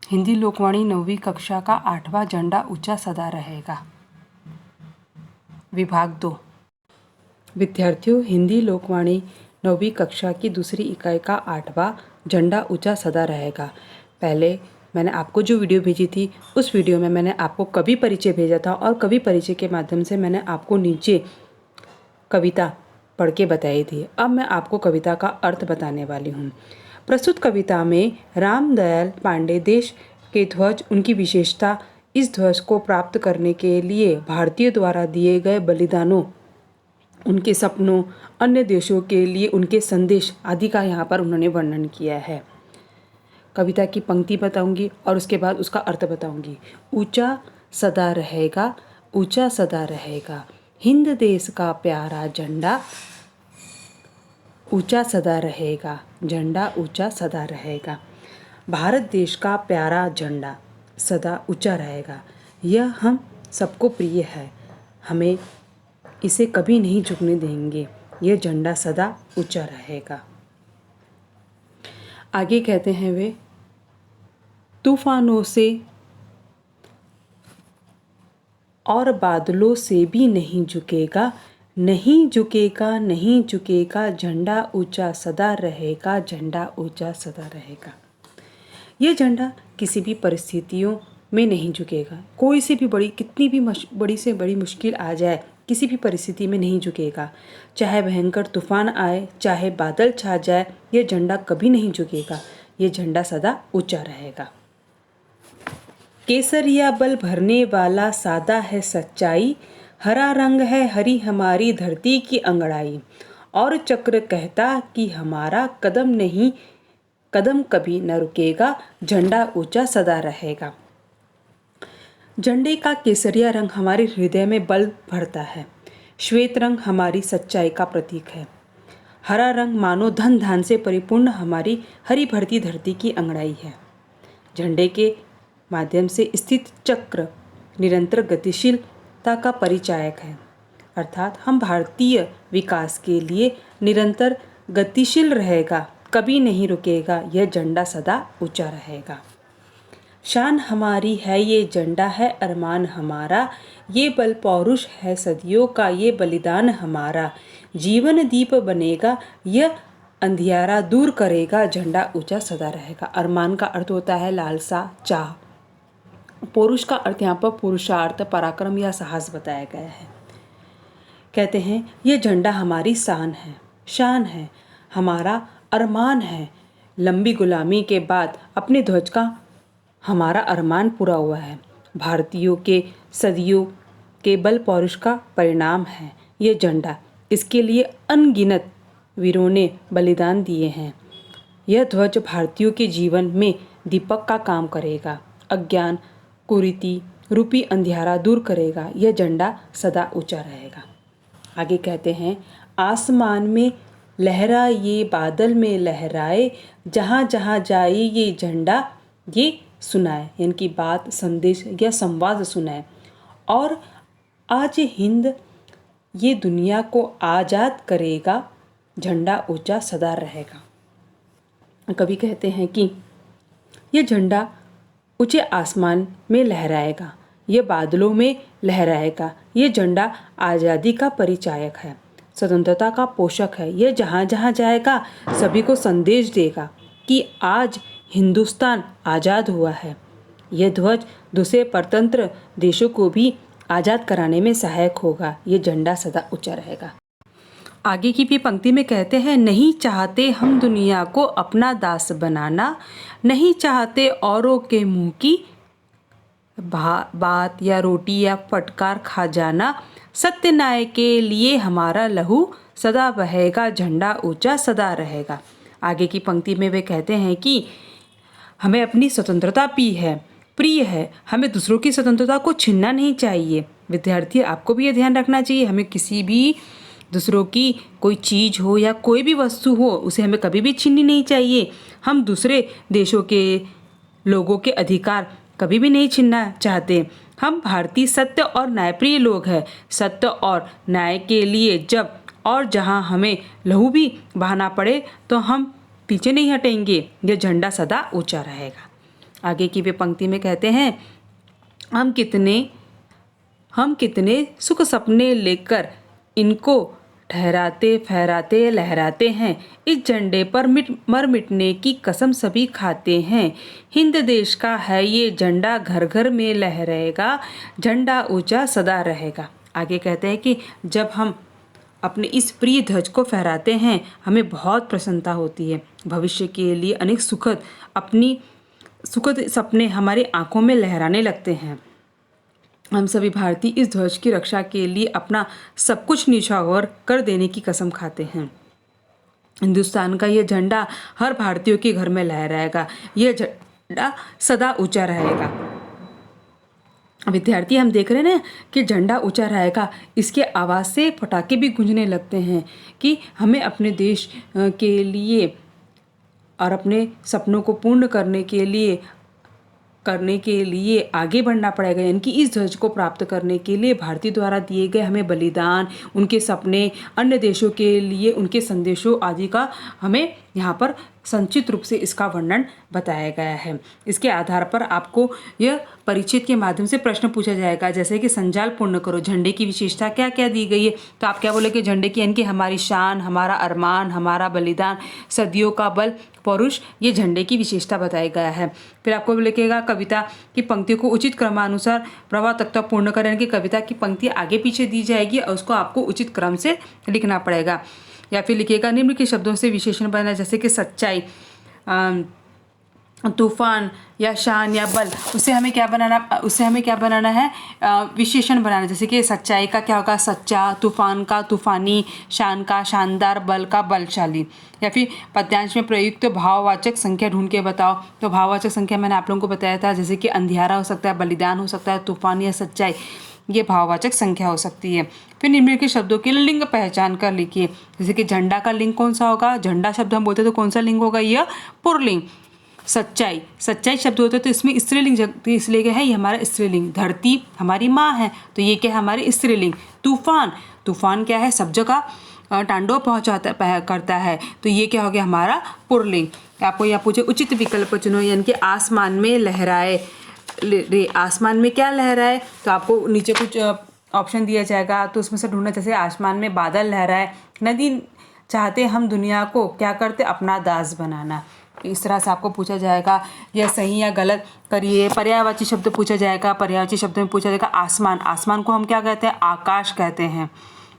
हिंदी लोकवाणी 9वीं कक्षा का 8वां झंडा ऊंचा सदा रहेगा। विभाग 2। विद्यार्थियों, हिंदी लोकवाणी 9वीं कक्षा की दूसरी इकाई का 8वां झंडा ऊंचा सदा रहेगा। पहले मैंने आपको जो वीडियो भेजी थी, उस वीडियो में मैंने आपको कवि परिचय भेजा था और कवि परिचय के माध्यम से मैंने आपको नीचे कविता पढ़ के बताई थी। अब मैं आपको कविता का अर्थ बताने वाली हूँ। प्रस्तुत कविता में रामदयाल पांडे देश के ध्वज, उनकी विशेषता, इस ध्वज को प्राप्त करने के लिए भारतीयों द्वारा दिए गए बलिदानों, उनके सपनों, अन्य देशों के लिए उनके संदेश आदि का यहाँ पर उन्होंने वर्णन किया है। कविता की पंक्ति बताऊंगी और उसके बाद उसका अर्थ बताऊंगी। ऊंचा सदा रहेगा, ऊंचा सदा रहेगा, हिंद देश का प्यारा झंडा ऊंचा सदा रहेगा, झंडा ऊंचा सदा रहेगा। भारत देश का प्यारा झंडा सदा ऊंचा रहेगा। यह हम सबको प्रिय है, हमें इसे कभी नहीं झुकने देंगे। यह झंडा सदा ऊंचा रहेगा। आगे कहते हैं वे, तूफानों से और बादलों से भी नहीं झुकेगा, नहीं झुकेगा, नहीं झुकेगा, झंडा ऊंचा सदा रहेगा, झंडा ऊंचा सदा रहेगा। यह झंडा किसी भी परिस्थितियों में नहीं झुकेगा। कोई से भी कितनी भी बड़ी से बड़ी मुश्किल आ जाए, किसी भी परिस्थिति में नहीं झुकेगा। चाहे भयंकर तूफान आए, चाहे बादल छा जाए, यह झंडा कभी नहीं झुकेगा। यह झंडा सदा ऊंचा रहेगा। केसरिया बल भरने वाला सादा है सच्चाई, हरा रंग है हरी हमारी धरती की अंगड़ाई, और चक्र कहता कि हमारा कदम कभी न रुकेगा, झंडा ऊंचा सदा रहेगा। झंडे का केसरिया रंग हमारे हृदय में बल भरता है। श्वेत रंग हमारी सच्चाई का प्रतीक है। हरा रंग मानो धन धान से परिपूर्ण हमारी हरी भरती धरती की अंगड़ाई है। झंडे के माध्यम से स्थित चक्र निरंतर गतिशीलता का परिचायक है, अर्थात हम भारतीय विकास के लिए निरंतर गतिशील रहेगा, कभी नहीं रुकेगा। यह झंडा सदा ऊंचा रहेगा। शान हमारी है ये झंडा है अरमान हमारा, ये बल पौरुष है सदियों का ये बलिदान हमारा, जीवन दीप बनेगा यह अंधियारा दूर करेगा, झंडा ऊंचा सदा रहेगा। अरमान का अर्थ होता है लालसा, चाह। पौरुष का अर्थ यहाँ पर पुरुषार्थ, पराक्रम या साहस बताया गया है। कहते हैं यह झंडा हमारी शान है, हमारा अरमान है। लंबी गुलामी के बाद अपने ध्वज का हमारा अरमान पूरा हुआ है। भारतीयों के सदियों के बल पौरुष का परिणाम है यह झंडा। इसके लिए अनगिनत वीरों ने बलिदान दिए हैं। यह ध्वज भारतीयों के जीवन में दीपक का काम करेगा, अज्ञान कुरीति रूपी अंधियारा दूर करेगा। यह झंडा सदा ऊंचा रहेगा। आगे कहते हैं, आसमान में लहराए ये बादल में लहराए, जहाँ जहाँ जाए ये झंडा ये सुनाए, यानी कि बात, संदेश या संवाद सुनाए। और आज हिंद ये दुनिया को आज़ाद करेगा, झंडा ऊंचा सदा रहेगा। कवि कहते हैं कि यह झंडा ऊंचे आसमान में लहराएगा, यह बादलों में लहराएगा। यह झंडा आज़ादी का परिचायक है, स्वतंत्रता का पोषक है। यह जहाँ जहाँ जाएगा सभी को संदेश देगा कि आज हिंदुस्तान आज़ाद हुआ है। यह ध्वज दूसरे परतंत्र देशों को भी आज़ाद कराने में सहायक होगा। यह झंडा सदा ऊंचा रहेगा। आगे की भी पंक्ति में कहते हैं, नहीं चाहते हम दुनिया को अपना दास बनाना, नहीं चाहते औरों के मुंह की बात या रोटी या फटकार खा जाना, सत्य न्याय के लिए हमारा लहू सदा बहेगा, झंडा ऊंचा सदा रहेगा। आगे की पंक्ति में वे कहते हैं कि हमें अपनी स्वतंत्रता प्रिय है, हमें दूसरों की स्वतंत्रता को छीनना नहीं चाहिए। विद्यार्थी, आपको भी ये ध्यान रखना चाहिए, हमें किसी भी दूसरों की कोई चीज़ हो या कोई भी वस्तु हो, उसे हमें कभी भी छीननी नहीं चाहिए। हम दूसरे देशों के लोगों के अधिकार कभी भी नहीं छीनना चाहते। हम भारतीय सत्य और न्यायप्रिय लोग हैं। सत्य और न्याय के लिए जब और जहां हमें लहू भी बहाना पड़े तो हम पीछे नहीं हटेंगे। यह झंडा सदा ऊंचा रहेगा। आगे की वे पंक्ति में कहते हैं, हम कितने सुख सपने लेकर इनको ठहराते फहराते लहराते हैं, इस झंडे पर मर मिटने की कसम सभी खाते हैं। हिंद देश का है ये झंडा, घर घर में लहराएगा, झंडा ऊंचा सदा रहेगा। आगे कहते हैं कि जब हम अपने इस प्रिय ध्वज को फहराते हैं, हमें बहुत प्रसन्नता होती है। भविष्य के लिए अनेक सुखद सपने हमारी आंखों में लहराने लगते हैं। हम सभी भारतीय इस ध्वज की रक्षा के लिए अपना सब कुछ न्यौछावर कर देने की कसम खाते हैं। हिंदुस्तान का यह झंडा हर भारतीय के घर में लहराएगा, यह झंडा सदा ऊंचा रहेगा। विद्यार्थी, हम देख रहे हैं ना कि झंडा ऊंचा रहेगा, इसके आवाज़ से पटाखे भी गूंजने लगते हैं कि हमें अपने देश के लिए और अपने सपनों को पूर्ण करने के लिए आगे बढ़ना पड़ेगा। यानी कि इस ध्वज को प्राप्त करने के लिए भारतीय द्वारा दिए गए हमें बलिदान, उनके सपने, अन्य देशों के लिए उनके संदेशों आदि का हमें यहाँ पर संक्षिप्त रूप से इसका वर्णन बताया गया है। इसके आधार पर आपको यह परिचित के माध्यम से प्रश्न पूछा जाएगा, जैसे कि संजाल पूर्ण करो, झंडे की विशेषता क्या क्या दी गई है। तो आप क्या बोले कि झंडे की यानी कि हमारी शान, हमारा अरमान, हमारा बलिदान, सदियों का बल, पौरुष, ये झंडे की विशेषता बताया गया है। फिर आपको लिखेगा कविता की पंक्तियों को उचित क्रमानुसार प्रवाह तक पूर्ण करें, कि कविता की पंक्ति आगे पीछे दी जाएगी और उसको आपको उचित क्रम से लिखना पड़ेगा। या फिर लिखिएगा निम्न के शब्दों से विशेषण बनाना, जैसे कि सच्चाई, तूफान या शान या बल, उससे हमें क्या बनाना है, विशेषण बनाना। जैसे कि सच्चाई का क्या होगा, सच्चा, तूफान का तूफानी, शान का शानदार, बल का बलशाली। या फिर पद्यांश में प्रयुक्त भाववाचक संख्या ढूंढ के बताओ। तो भाववाचक संख्या मैंने आप लोगों को बताया था, जैसे कि अंधियारा हो सकता है, बलिदान हो सकता है, तूफान या सच्चाई, ये भाववाचक संख्या हो सकती है। फिर निम्नलिखित शब्दों के लिंग पहचान कर लिखिए। जैसे कि झंडा का लिंग कौन सा होगा, झंडा शब्द हम बोलते हैं तो कौन सा लिंग होगा, यह पुल्लिंग। सच्चाई शब्द होता है तो इसमें स्त्रीलिंग इसलिए है, ये हमारा स्त्रीलिंग। धरती हमारी माँ है तो ये क्या है, हमारी स्त्रीलिंग। तूफान क्या है, सब जगह तांडव करता है तो ये क्या हो गया, हमारा पुल्लिंग। आपको यहाँ पूछे उचित विकल्प चुनो, यानी कि आसमान में लहराए, आसमान में क्या लहराए, तो आपको नीचे कुछ ऑप्शन दिया जाएगा तो उसमें से ढूंढना। जैसे आसमान में बादल लहराए, नदी चाहते हम दुनिया को क्या करते, अपना दास बनाना। इस तरह से आपको पूछा जाएगा, यह सही या गलत करिए। पर्यायवाची शब्द पूछा जाएगा, पर्यायवाची शब्द में पूछा जाएगा आसमान को हम क्या कहते हैं, आकाश कहते हैं।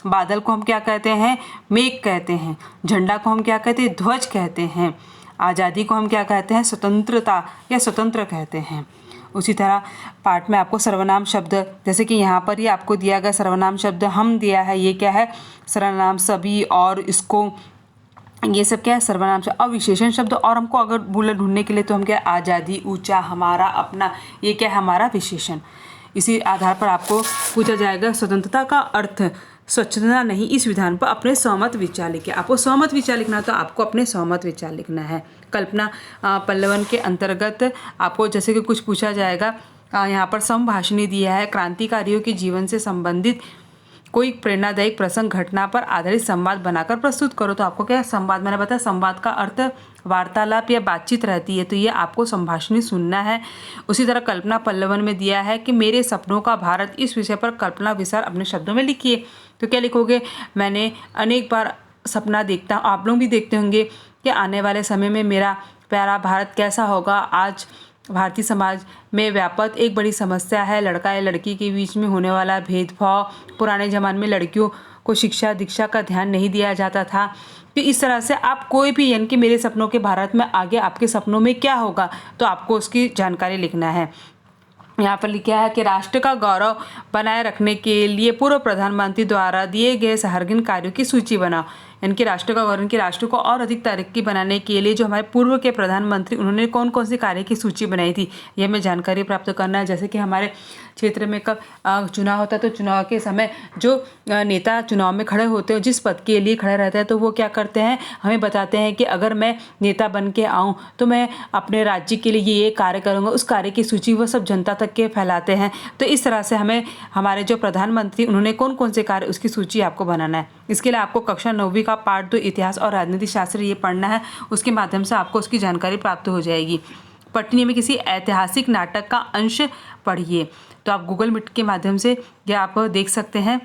बादल को हम क्या कहते हैं, मेघ कहते हैं। झंडा को हम क्या कहते हैं, ध्वज कहते हैं। आज़ादी को हम क्या कहते हैं, स्वतंत्रता या स्वतंत्र कहते हैं। उसी तरह पाठ में आपको सर्वनाम शब्द, जैसे कि यहाँ पर ही आपको दिया गया सर्वनाम शब्द हम दिया है, ये क्या है, सर्वनाम सभी और इसको, ये सब क्या है, सर्वनाम शब्द। अब विशेषण शब्द और हमको अगर बोले ढूंढने के लिए तो हम क्या, आज़ादी, ऊंचा, हमारा, अपना, ये क्या है, हमारा विशेषण। इसी आधार पर आपको पूछा जाएगा स्वतंत्रता का अर्थ स्वच्छता नहीं, इस विधान पर अपने सहमत विचार लिखिए। आपको सहमत विचार लिखना तो आपको अपने सहमत विचार लिखना है। कल्पना पल्लवन के अंतर्गत आपको जैसे कि कुछ पूछा जाएगा, यहाँ पर संभाषणी दिया है, क्रांतिकारियों के जीवन से संबंधित कोई प्रेरणादायक प्रसंग घटना पर आधारित संवाद बनाकर प्रस्तुत करो। तो आपको क्या संवाद, मैंने बताया संवाद का अर्थ वार्तालाप या बातचीत रहती है, तो ये आपको संभाषणी सुनना है। उसी तरह कल्पना पल्लवन में दिया है कि मेरे सपनों का भारत, इस विषय पर कल्पना विचार अपने शब्दों में लिखिए। तो क्या लिखोगे, मैंने अनेक बार सपना देखता हूँ, आप लोग भी देखते होंगे कि आने वाले समय में मेरा प्यारा भारत कैसा होगा। आज भारतीय समाज में व्यापक एक बड़ी समस्या है लड़का या लड़की के बीच में होने वाला भेदभाव। पुराने ज़माने में लड़कियों को शिक्षा दीक्षा का ध्यान नहीं दिया जाता था। तो इस तरह से आप कोई भी, यानी कि मेरे सपनों के भारत में आगे आपके सपनों में क्या होगा, तो आपको उसकी जानकारी लिखना है। यहाँ पर लिखा है कि राष्ट्र का गौरव बनाए रखने के लिए पूर्व प्रधानमंत्री द्वारा दिए गए सार्वजनिक कार्यों की सूची बनाओ। यानी कि राष्ट्र का गौरव, कि राष्ट्र को और अधिक तरक्की बनाने के लिए जो हमारे पूर्व के प्रधानमंत्री, उन्होंने कौन कौन से कार्य की सूची बनाई थी, ये हमें जानकारी प्राप्त करना है। जैसे कि हमारे क्षेत्र में कब चुनाव होता है तो चुनाव के समय जो नेता चुनाव में खड़े होते हैं, जिस पद के लिए खड़े रहते हैं, तो वो क्या करते हैं, हमें बताते हैं कि अगर मैं नेता बन के आऊँ तो मैं अपने राज्य के लिए ये कार्य करूँगा। उस कार्य की सूची वो सब जनता तक के फैलाते हैं। तो इस तरह से हमें हमारे जो प्रधानमंत्री, उन्होंने कौन कौन से कार्य, उसकी सूची आपको बनाना है। इसके लिए आपको कक्षा 9वीं का पाठ 2 इतिहास और राजनीति शास्त्र ये पढ़ना है, उसके माध्यम से आपको उसकी जानकारी प्राप्त हो जाएगी। पटनी में किसी ऐतिहासिक नाटक का अंश पढ़िए। तो आप गूगल मीट के माध्यम से यह आप देख सकते हैं।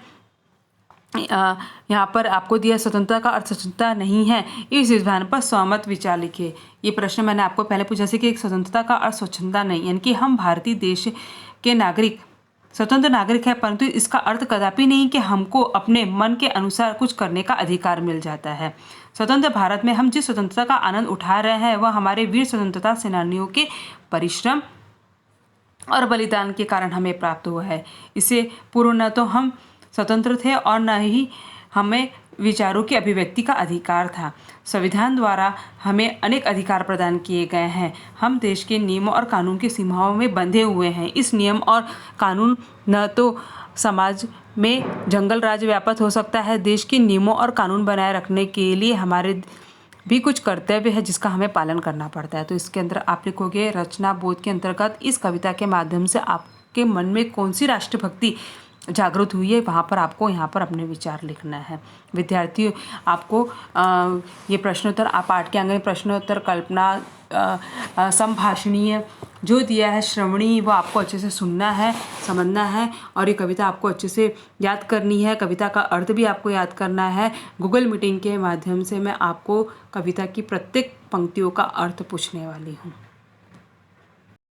यहाँ पर आपको दिया स्वतंत्रता का अर्थ स्वतंत्रता नहीं है, इस विधान पर सहमत विचार लिखिए। ये प्रश्न मैंने आपको पहले पूछा था कि स्वतंत्रता का अर्थ स्वतंत्रता नहीं, यानी कि हम भारतीय देश के नागरिक स्वतंत्र नागरिक है, परंतु इसका अर्थ कदापि नहीं कि हमको अपने मन के अनुसार कुछ करने का अधिकार मिल जाता है। स्वतंत्र भारत में हम जिस स्वतंत्रता का आनंद उठा रहे हैं वह हमारे वीर स्वतंत्रता सेनानियों के परिश्रम और बलिदान के कारण हमें प्राप्त हुआ है। इससे पूर्व न तो हम स्वतंत्र थे और न ही हमें विचारों की अभिव्यक्ति का अधिकार था। संविधान द्वारा हमें अनेक अधिकार प्रदान किए गए हैं। हम देश के नियमों और कानून की सीमाओं में बंधे हुए हैं। इस नियम और कानून न तो समाज में जंगल राज व्याप्त हो सकता है। देश के नियमों और कानून बनाए रखने के लिए हमारे भी कुछ कर्तव्य है जिसका हमें पालन करना पड़ता है। तो इसके अंदर आप लिखोगे रचना बोध के अंतर्गत इस कविता के माध्यम से आपके मन में कौन सी राष्ट्रभक्ति जागृत हुई है, वहाँ पर आपको यहाँ पर अपने विचार लिखना है। विद्यार्थियों, आपको ये प्रश्नोत्तर आप पाठ के अंग में प्रश्नोत्तर, कल्पना, संभाषणीय जो दिया है, श्रवणी, वो आपको अच्छे से सुनना है, समझना है और ये कविता आपको अच्छे से याद करनी है। कविता का अर्थ भी आपको याद करना है। गूगल मीटिंग के माध्यम से मैं आपको कविता की प्रत्येक पंक्तियों का अर्थ पूछने वाली हूँ।